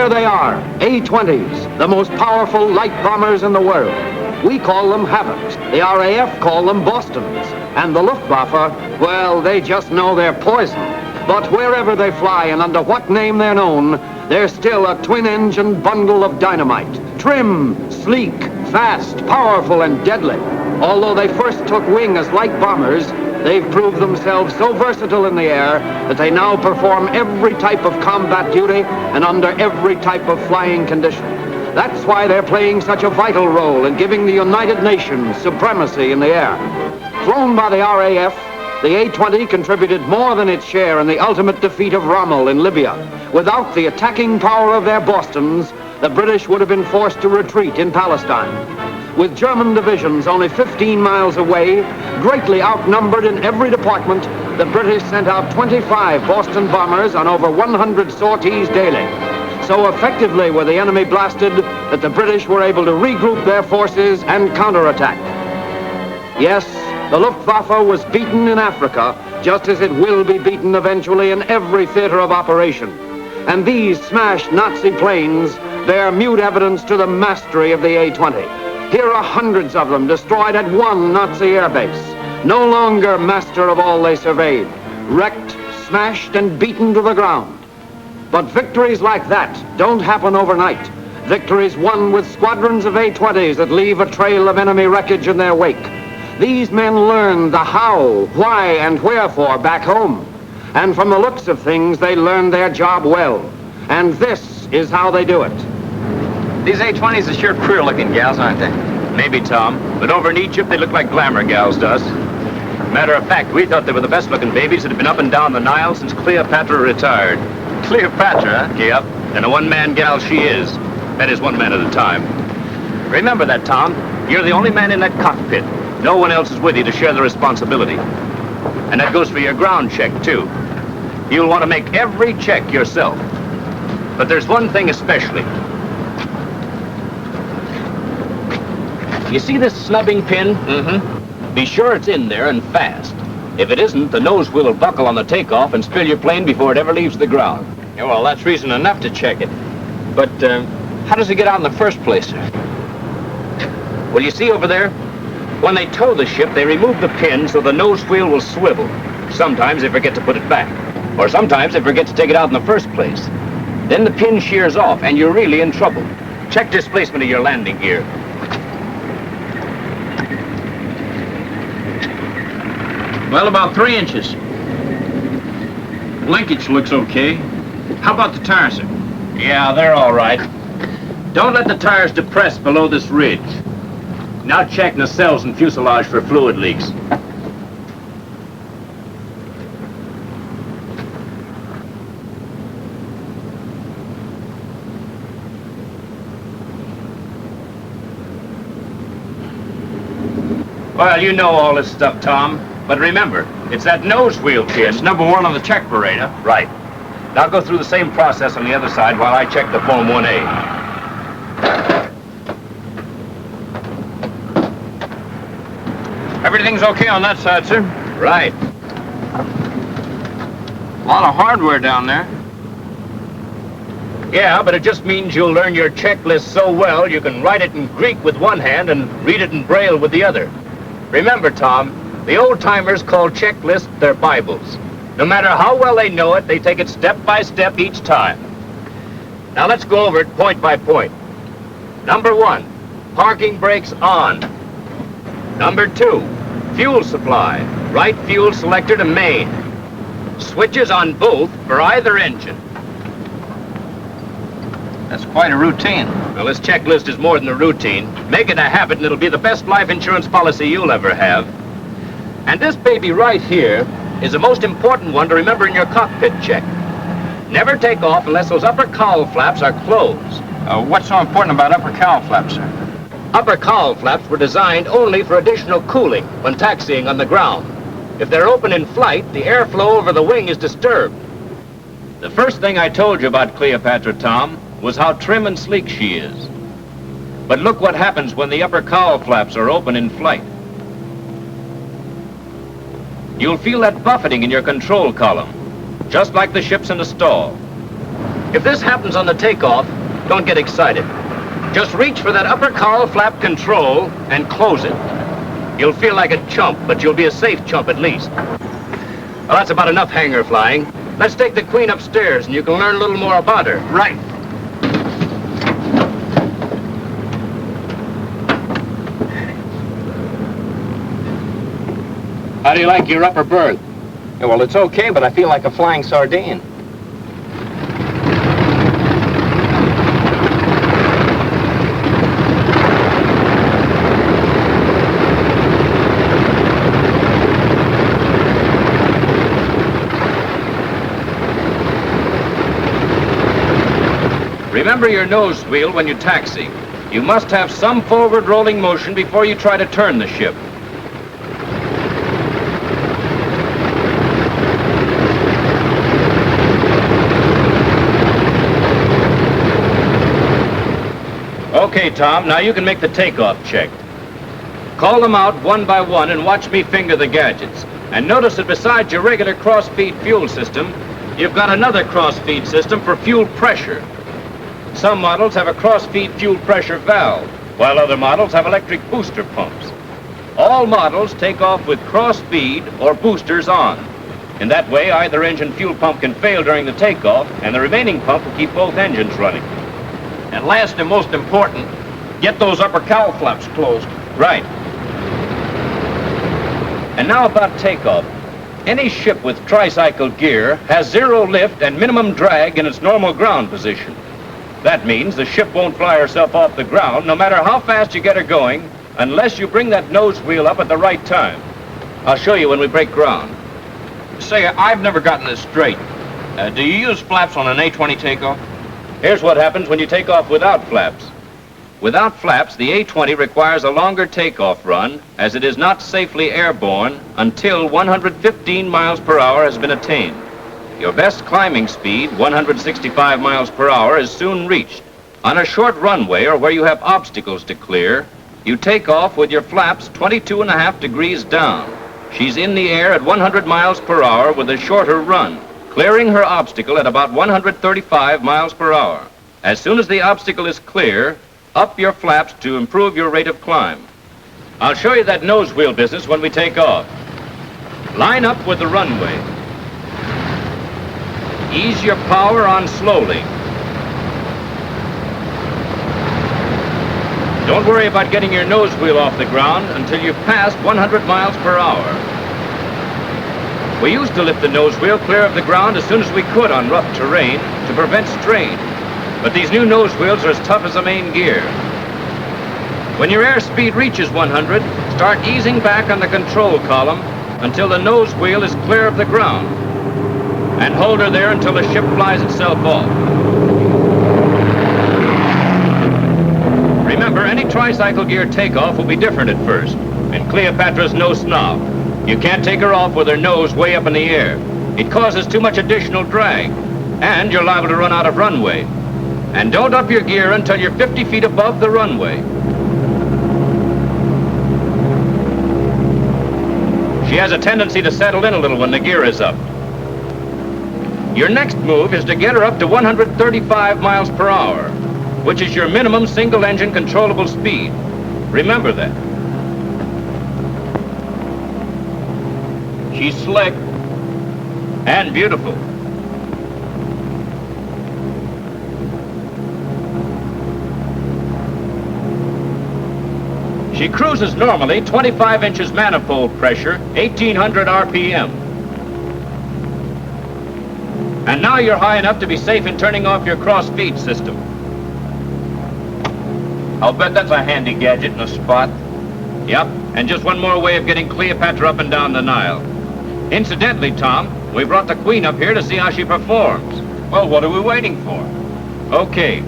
there they are, A-20s, the most powerful light bombers in the world. We call them Havocs. The RAF call them Bostons. And the Luftwaffe, well, they just know they're poison. But wherever they fly and under what name they're known, they're still a twin-engine bundle of dynamite. Trim, sleek, fast, powerful, and deadly. Although they first took wing as light bombers, they've proved themselves so versatile in the air that they now perform every type of combat duty and under every type of flying condition. That's why they're playing such a vital role in giving the United Nations supremacy in the air. Flown by the RAF, the A-20 contributed more than its share in the ultimate defeat of Rommel in Libya. Without the attacking power of their Bostons, the British would have been forced to retreat in Palestine. With German divisions only 15 miles away, greatly outnumbered in every department, the British sent out 25 Boston bombers on over 100 sorties daily. So effectively were the enemy blasted that the British were able to regroup their forces and counterattack. Yes, the Luftwaffe was beaten in Africa, just as it will be beaten eventually in every theater of operation. And these smashed Nazi planes bear mute evidence to the mastery of the A-20. Here are hundreds of them destroyed at one Nazi airbase, no longer master of all they surveyed, wrecked, smashed, and beaten to the ground. But victories like that don't happen overnight. Victories won with squadrons of A-20s that leave a trail of enemy wreckage in their wake. These men learned the how, why, and wherefore back home. And from the looks of things, they learned their job well. And this is how they do it. These A-20s are sure queer-looking gals, aren't they? Maybe, Tom. But over in Egypt, they look like glamour gals to us. Matter of fact, we thought they were the best-looking babies that had been up and down the Nile since Cleopatra retired. Cleopatra, huh? Yep, and a one-man gal she is. That is, one man at a time. Remember that, Tom. You're the only man in that cockpit. No one else is with you to share the responsibility. And that goes for your ground check, too. You'll want to make every check yourself. But there's one thing especially. You see this snubbing pin? Mm-hmm. Be sure it's in there and fast. If it isn't, the nose wheel will buckle on the takeoff and spill your plane before it ever leaves the ground. Yeah, well, that's reason enough to check it. But how does it get out in the first place, sir? Well, you see over there? When they tow the ship, they remove the pin so the nose wheel will swivel. Sometimes they forget to put it back. Or sometimes they forget to take it out in the first place. Then the pin shears off, and you're really in trouble. Check displacement of your landing gear. Well, about 3 inches. Linkage looks okay. How about the tires, sir? Yeah, they're all right. Don't let the tires depress below this ridge. Now check nacelles and fuselage for fluid leaks. Well, you know all this stuff, Tom. But remember, it's that nose wheel pin. It's number 1 on the check parade, huh? Right. Now go through the same process on the other side while I check the foam 1A. Everything's okay on that side, sir? Right. A lot of hardware down there. Yeah, but it just means you'll learn your checklist so well you can write it in Greek with one hand and read it in Braille with the other. Remember, Tom, the old-timers call checklists their Bibles. No matter how well they know it, they take it step by step each time. Now let's go over it point by point. Number 1, parking brakes on. Number 2, fuel supply. Right fuel selector to main. Switches on both for either engine. That's quite a routine. Well, this checklist is more than a routine. Make it a habit and it'll be the best life insurance policy you'll ever have. And this baby right here is the most important one to remember in your cockpit check. Never take off unless those upper cowl flaps are closed. What's so important about upper cowl flaps, sir? Upper cowl flaps were designed only for additional cooling when taxiing on the ground. If they're open in flight, the airflow over the wing is disturbed. The first thing I told you about Cleopatra, Tom, was how trim and sleek she is. But look what happens when the upper cowl flaps are open in flight. You'll feel that buffeting in your control column, just like the ships in a stall. If this happens on the takeoff, don't get excited. Just reach for that upper cowl flap control and close it. You'll feel like a chump, but you'll be a safe chump at least. Well, that's about enough hangar flying. Let's take the Queen upstairs and you can learn a little more about her. Right. How do you like your upper berth? Yeah, well, it's okay, but I feel like a flying sardine. Remember your nose wheel when you taxi. You must have some forward rolling motion before you try to turn the ship. Okay, Tom, now you can make the takeoff check. Call them out one by one and watch me finger the gadgets. And notice that besides your regular cross-feed fuel system, you've got another cross-feed system for fuel pressure. Some models have a cross-feed fuel pressure valve, while other models have electric booster pumps. All models take off with cross-feed or boosters on. In that way, either engine fuel pump can fail during the takeoff, and the remaining pump will keep both engines running. And last and most important, get those upper cowl flaps closed. Right. And now about takeoff. Any ship with tricycle gear has zero lift and minimum drag in its normal ground position. That means the ship won't fly herself off the ground no matter how fast you get her going, unless you bring that nose wheel up at the right time. I'll show you when we break ground. Say, I've never gotten this straight. Do you use flaps on an A-20 takeoff? Here's what happens when you take off without flaps. Without flaps, the A-20 requires a longer takeoff run, as it is not safely airborne until 115 miles per hour has been attained. Your best climbing speed, 165 miles per hour, is soon reached. On a short runway or where you have obstacles to clear, you take off with your flaps 22.5 degrees down. She's in the air at 100 miles per hour with a shorter run, clearing her obstacle at about 135 miles per hour. As soon as the obstacle is clear, up your flaps to improve your rate of climb. I'll show you that nose wheel business when we take off. Line up with the runway. Ease your power on slowly. Don't worry about getting your nose wheel off the ground until you've passed 100 miles per hour. We used to lift the nose wheel clear of the ground as soon as we could on rough terrain to prevent strain. But these new nose wheels are as tough as a main gear. When your airspeed reaches 100, start easing back on the control column until the nose wheel is clear of the ground. And hold her there until the ship flies itself off. Remember, any tricycle gear takeoff will be different at first. And Cleopatra's no snob. You can't take her off with her nose way up in the air. It causes too much additional drag, and you're liable to run out of runway. And don't up your gear until you're 50 feet above the runway. She has a tendency to settle in a little when the gear is up. Your next move is to get her up to 135 miles per hour, which is your minimum single-engine controllable speed. Remember that. She's slick and beautiful. She cruises normally 25 inches manifold pressure, 1800 RPM. And now you're high enough to be safe in turning off your cross-feed system. I'll bet that's a handy gadget in a spot. Yep, and just one more way of getting Cleopatra up and down the Nile. Incidentally, Tom, we brought the Queen up here to see how she performs. Well, what are we waiting for? Okay,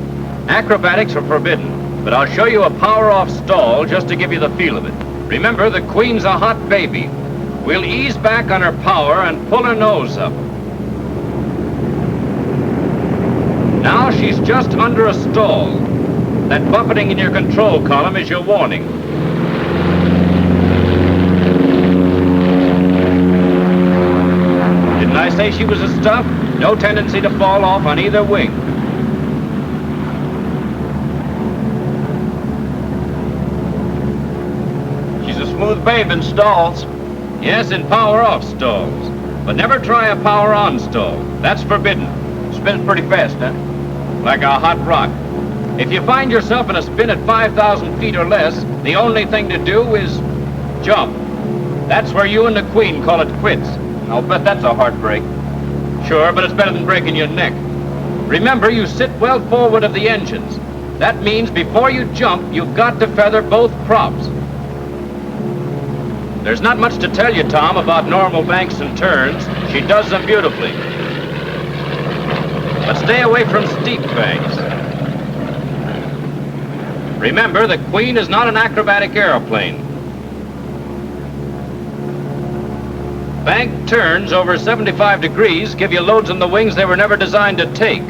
acrobatics are forbidden, but I'll show you a power-off stall just to give you the feel of it. Remember, the Queen's a hot baby. We'll ease back on her power and pull her nose up. Now she's just under a stall. That buffeting in your control column is your warning. Didn't I say she was a stuff? No tendency to fall off on either wing. smooth babe in stalls. Yes, in power-off stalls. But never try a power-on stall. That's forbidden. Spins pretty fast, huh? Like a hot rock. If you find yourself in a spin at 5,000 feet or less, the only thing to do is jump. That's where you and the Queen call it quits. I'll bet that's a heartbreak. Sure, but it's better than breaking your neck. Remember, you sit well forward of the engines. That means before you jump, you've got to feather both props. There's not much to tell you, Tom, about normal banks and turns. She does them beautifully. But stay away from steep banks. Remember, the Queen is not an acrobatic airplane. Bank turns over 75 degrees give you loads on the wings they were never designed to take.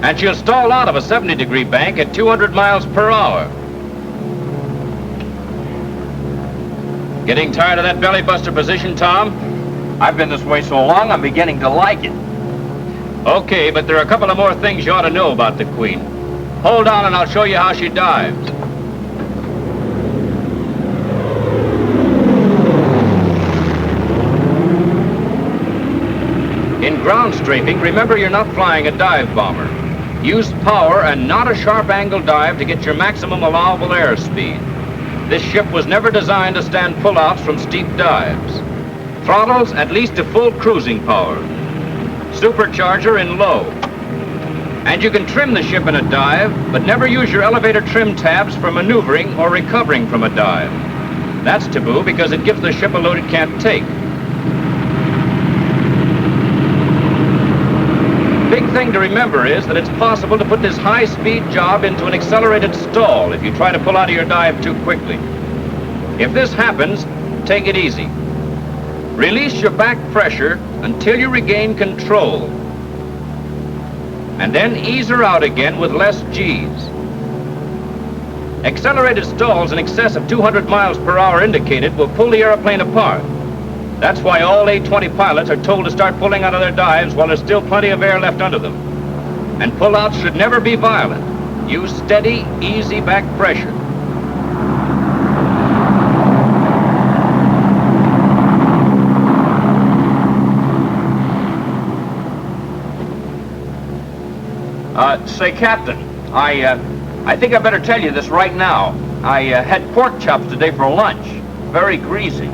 And she'll stall out of a 70-degree bank at 200 miles per hour. Getting tired of that belly buster position, Tom? I've been this way so long, I'm beginning to like it. Okay, but there are a couple of more things you ought to know about the Queen. Hold on and I'll show you how she dives. In ground strafing, remember you're not flying a dive bomber. Use power and not a sharp angle dive to get your maximum allowable airspeed. This ship was never designed to stand pullouts from steep dives. Throttles at least to full cruising power. Supercharger in low. And you can trim the ship in a dive, but never use your elevator trim tabs for maneuvering or recovering from a dive. That's taboo because it gives the ship a load it can't take. Big thing to remember is that it's possible to put this high-speed job into an accelerated stall if you try to pull out of your dive too quickly. If this happens, take it easy. Release your back pressure until you regain control. And then ease her out again with less G's. Accelerated stalls in excess of 200 miles per hour indicated will pull the airplane apart. That's why all A-20 pilots are told to start pulling out of their dives while there's still plenty of air left under them. And pullouts should never be violent. Use steady, easy back pressure. Say, Captain, I think I better tell you this right now. I had pork chops today for lunch. Very greasy.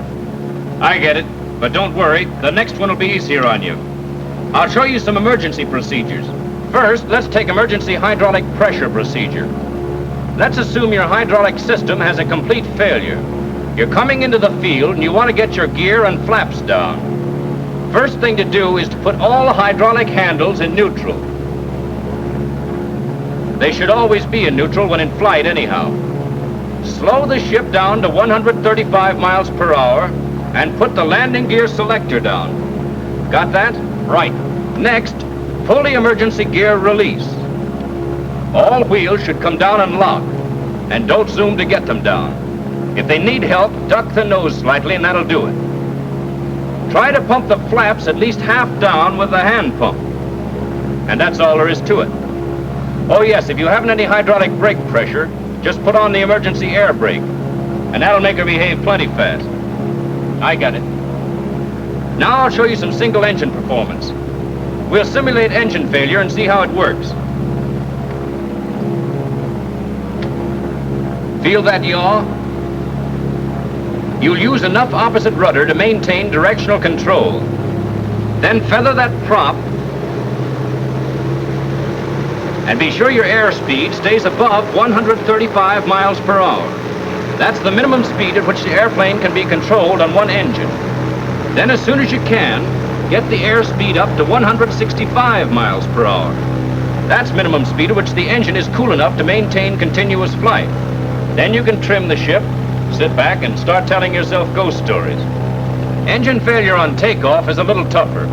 I get it, but don't worry, the next one will be easier on you. I'll show you some emergency procedures. First, let's take emergency hydraulic pressure procedure. Let's assume your hydraulic system has a complete failure. You're coming into the field and you want to get your gear and flaps down. First thing to do is to put all the hydraulic handles in neutral. They should always be in neutral when in flight anyhow. Slow the ship down to 135 miles per hour and put the landing gear selector down. Got that? Right. Next, pull the emergency gear release. All wheels should come down and lock, and don't zoom to get them down. If they need help, duck the nose slightly and that'll do it. Try to pump the flaps at least half down with the hand pump. And that's all there is to it. Oh yes, if you haven't any hydraulic brake pressure, just put on the emergency air brake, and that'll make her behave plenty fast. I got it. Now I'll show you some single engine performance. We'll simulate engine failure and see how it works. Feel that yaw? You'll use enough opposite rudder to maintain directional control. Then feather that prop and be sure your airspeed stays above 135 miles per hour. That's the minimum speed at which the airplane can be controlled on one engine. Then as soon as you can, get the airspeed up to 165 miles per hour. That's minimum speed at which the engine is cool enough to maintain continuous flight. Then you can trim the ship, sit back, and start telling yourself ghost stories. Engine failure on takeoff is a little tougher.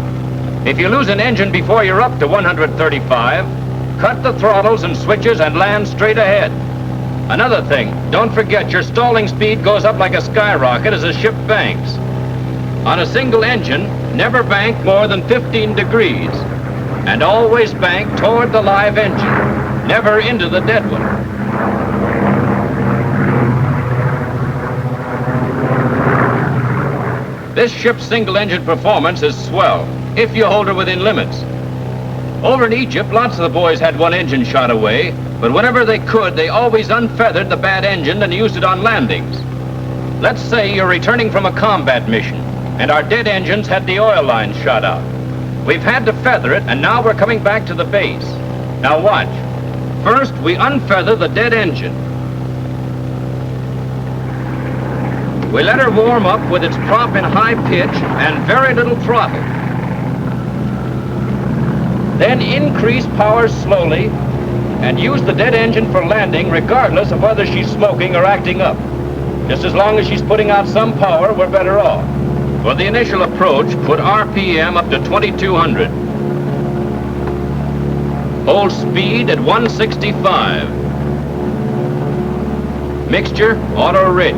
If you lose an engine before you're up to 135, cut the throttles and switches and land straight ahead. Another thing, don't forget your stalling speed goes up like a skyrocket as the ship banks. On a single engine, never bank more than 15 degrees. And always bank toward the live engine, never into the dead one. This ship's single-engine performance is swell, if you hold her within limits. Over in Egypt, lots of the boys had one engine shot away, but whenever they could, they always unfeathered the bad engine and used it on landings. Let's say you're returning from a combat mission, and our dead engines had the oil lines shot out. We've had to feather it, and now we're coming back to the base. Now watch. First, we unfeather the dead engine. We let her warm up with its prop in high pitch and very little throttle. Then increase power slowly and use the dead engine for landing regardless of whether she's smoking or acting up. Just as long as she's putting out some power, we're better off. For the initial approach, put RPM up to 2200. Hold speed at 165. Mixture, auto rich.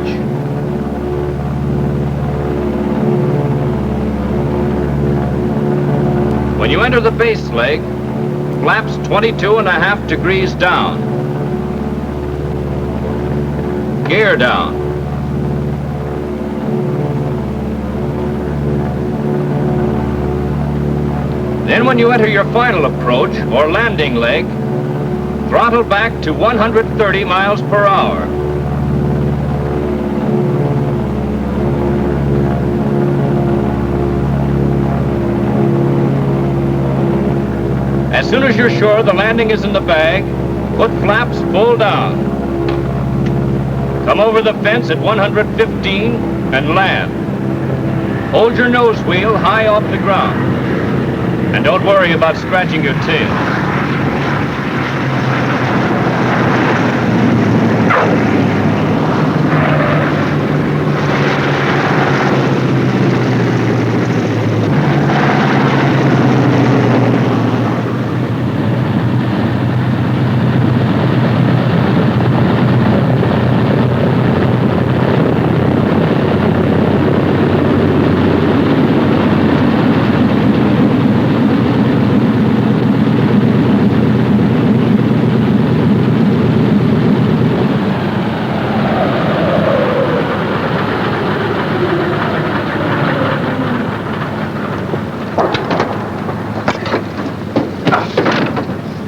When you enter the base leg, flaps 22.5 degrees down. Gear down. Then when you enter your final approach, or landing leg, throttle back to 130 miles per hour. As soon as you're sure the landing is in the bag, put flaps full down. Come over the fence at 115 and land. Hold your nose wheel high off the ground. And don't worry about scratching your tail.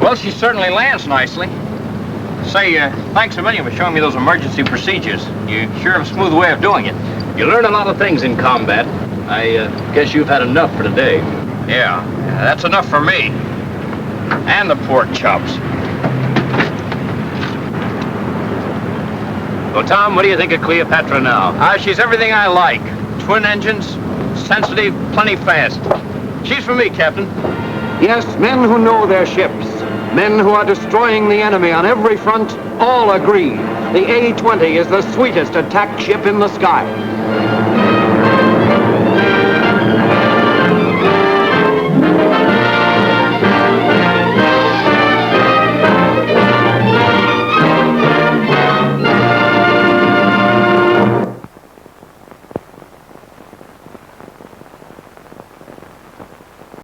Well, she certainly lands nicely. Say, thanks a million for showing me those emergency procedures. You sure have a smooth way of doing it. You learn a lot of things in combat. I guess you've had enough for today. Yeah, that's enough for me. And the pork chops. Well, Tom, what do you think of Cleopatra now? She's everything I like. Twin engines, sensitive, plenty fast. She's for me, Captain. Yes, men who know their ships, men who are destroying the enemy on every front, all agree the A-20 is the sweetest attack ship in the sky.